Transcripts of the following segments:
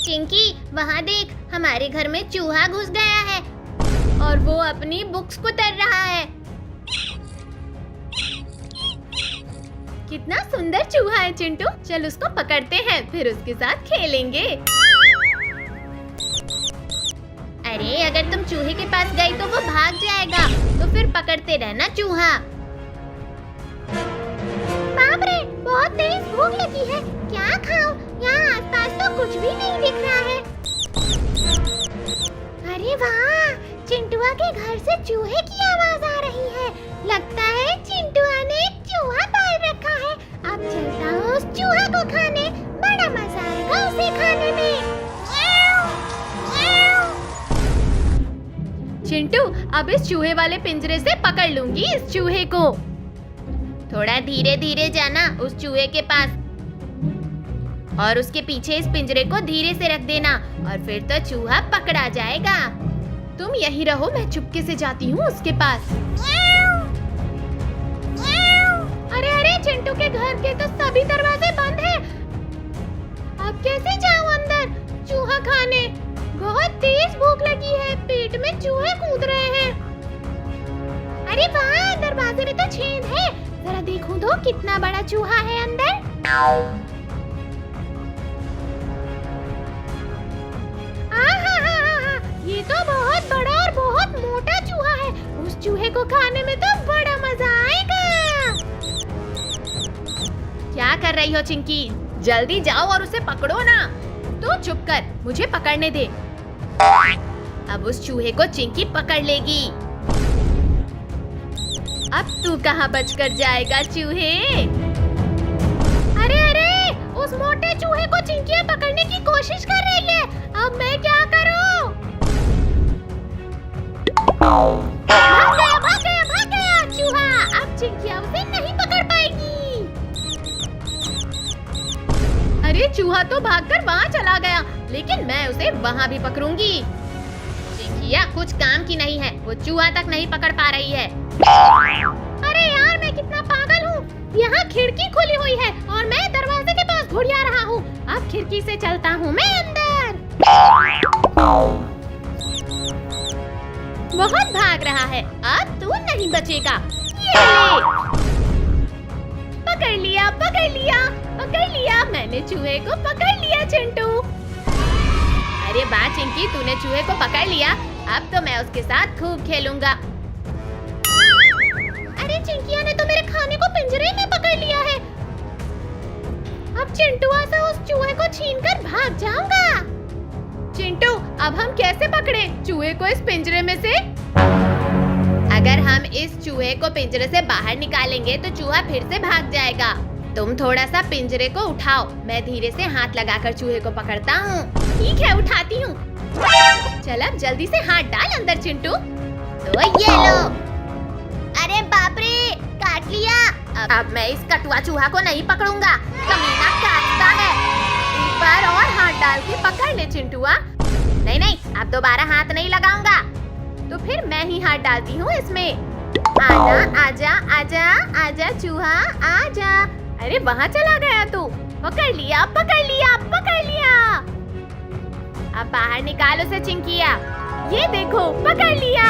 चिंकी, वहाँ देख, हमारे घर में चूहा घुस गया है और वो अपनी बुक्स कुतर रहा है। कितना सुंदर चूहा है चिंटू, चल उसको पकड़ते हैं, फिर उसके साथ खेलेंगे। अरे अगर तुम चूहे के पास गई तो वो भाग जाएगा, तो फिर पकड़ते रहना चूहा। बाप रे, बहुत तेज भूख लगी है, क्या खाऊं? यहाँ आसपास तो कुछ भी नहीं दिख रहा है। अरे वाह, चिंटुआ के घर से चूहे की आवाज आ रही है। लगता है चिंटुआ ने एक चूहा पाल रखा है। अब चलता हूँ उस चूहा को खाने, बड़ा मजा आएगा उसे खाने में। चिंटू, अब इस चूहे वाले पिंजरे से पकड़ लूंगी इस चूहे को। थोड़ा धीरे धीरे जाना उस चूहे के पास और उसके पीछे इस पिंजरे को धीरे से रख देना और फिर तो चूहा पकड़ा जाएगा। तुम यहीं रहो, मैं चुपके से जाती हूँ उसके पास। अरे अरे, चिंटू के घर के तो सभी दरवाजे बंद हैं। अब कैसे जाऊँ अंदर चूहा खाने? बहुत तेज भूख लगी है, पेट में चूहे कूद रहे हैं। अरे वाह, दरवाजे में तो छेद है, जरा देखूं तो कितना बड़ा चूहा है अंदर। ये तो बहुत बड़ा और बहुत मोटा चूहा है। उस चूहे को खाने में तो बड़ा मजा आएगा। क्या कर रही हो चिंकी? जल्दी जाओ और उसे पकड़ो ना। तो चुप कर, मुझे पकड़ने दे। अब उस चूहे को चिंकी पकड़ लेगी। अब तू कहाँ बचकर जाएगा चूहे? अरे अरे, उस मोटे चूहे को चिंकियाँ पकड़ने की कोशिश कर रही है। अब मैं क्या करूँ? भाग गया चूहा। अब चिंकियाँ उसे नहीं पकड़ पाएगी। अरे चूहा तो भागकर वहाँ चला गया, लेकिन मैं उसे वहाँ भी पकड़ूंगी। चिंकियाँ कुछ काम की नहीं है, वो चूहा तक नहीं पकड़ पा रही है। अरे यार, मैं कितना पागल हूँ। यहाँ खिड़की खुली हुई है और मैं दरवाजे के पास घुड़िया रहा हूँ। अब खिड़की से चलता हूँ मैं अंदर। बहुत भाग रहा है, अब तू नहीं बचेगा। ये ले। पकड़ लिया, पकड़ लिया, पकड़ लिया। मैंने चूहे को पकड़ लिया चिंटू। अरे वाह चिंकी, तूने चूहे को पकड़ लिया। अब तो मैं उसके साथ खूब खेलूंगा। अरे चिंकिया ने तो मेरे खाने को पिंजरे में पकड़ लिया है। अब चिंटुआ से उस चूहे को छीनकर भाग जाऊंगा। चिंटू, अब हम कैसे पकड़े चूहे को इस पिंजरे में से? अगर हम इस चूहे को पिंजरे से बाहर निकालेंगे तो चूहा फिर से भाग जाएगा। तुम थोड़ा सा पिंजरे को उठाओ, मैं धीरे से हाथ लगाकर चूहे को पकड़ता हूँ। ठीक है, उठाती हूँ। चल अब जल्दी से हाथ डाल अंदर चिंटू। तो ये लो। अरे बाप रे, काट लिया। अब मैं इस कटुआ चूहा को नहीं पकड़ूंगा, कमीना काटता है। एक बार और हाथ डाल के पकड़ ले चिंटुआ। नहीं नहीं, अब दोबारा हाथ नहीं लगाऊंगा। तो फिर मैं ही हाथ डालती हूँ इसमें। आजा आजा आजा आजा चूहा आजा। अरे वहाँ चला गया तू। पकड़ लिया, पकड़ लिया, पकड़ लिया। अब बाहर निकालो उसे चिंकिया। ये देखो, पकड़ लिया।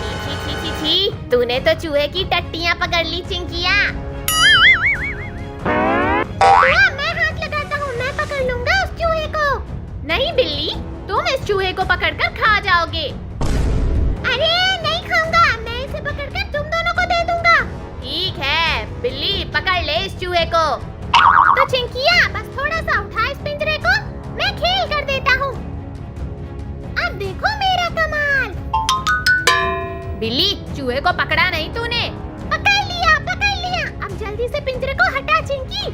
छी छी छी छी, तूने तो चूहे की टट्टियाँ पकड़ ली चिंकिया। मैं हाथ लगाता हूँ, मैं पकड़ लूंगा उस चूहे को। नहीं बिल्ली, तुम इस चूहे को पकड़कर खा जाओगे। अरे नहीं खाऊंगा, मैं इसे पकड़कर तुम दोनों को दे दूंगा। ठीक है बिल्ली, पकड़ ले इस चूहे को। तो चिंकिया, बस थोड़ा सा उठा इस पिंजरे को, मैं खेल कर देता हूँ। अब देखो मेरा कमाल। बिल्ली, चूहे को पकड़ा नहीं तूने? पकड़ लिया, पकड़ लिया। अब जल्दी से पिंजरे को हटा चिंकी।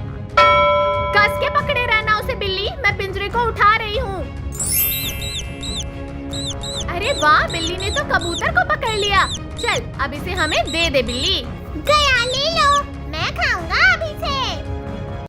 कस के पकड़े रहना उसे बिल्ली, मैं पिंजरे को उठा रही हूँ। अरे वाह, बिल्ली ने तो कबूतर को पकड़ लिया। चल अब इसे हमें दे दे बिल्ली। गया।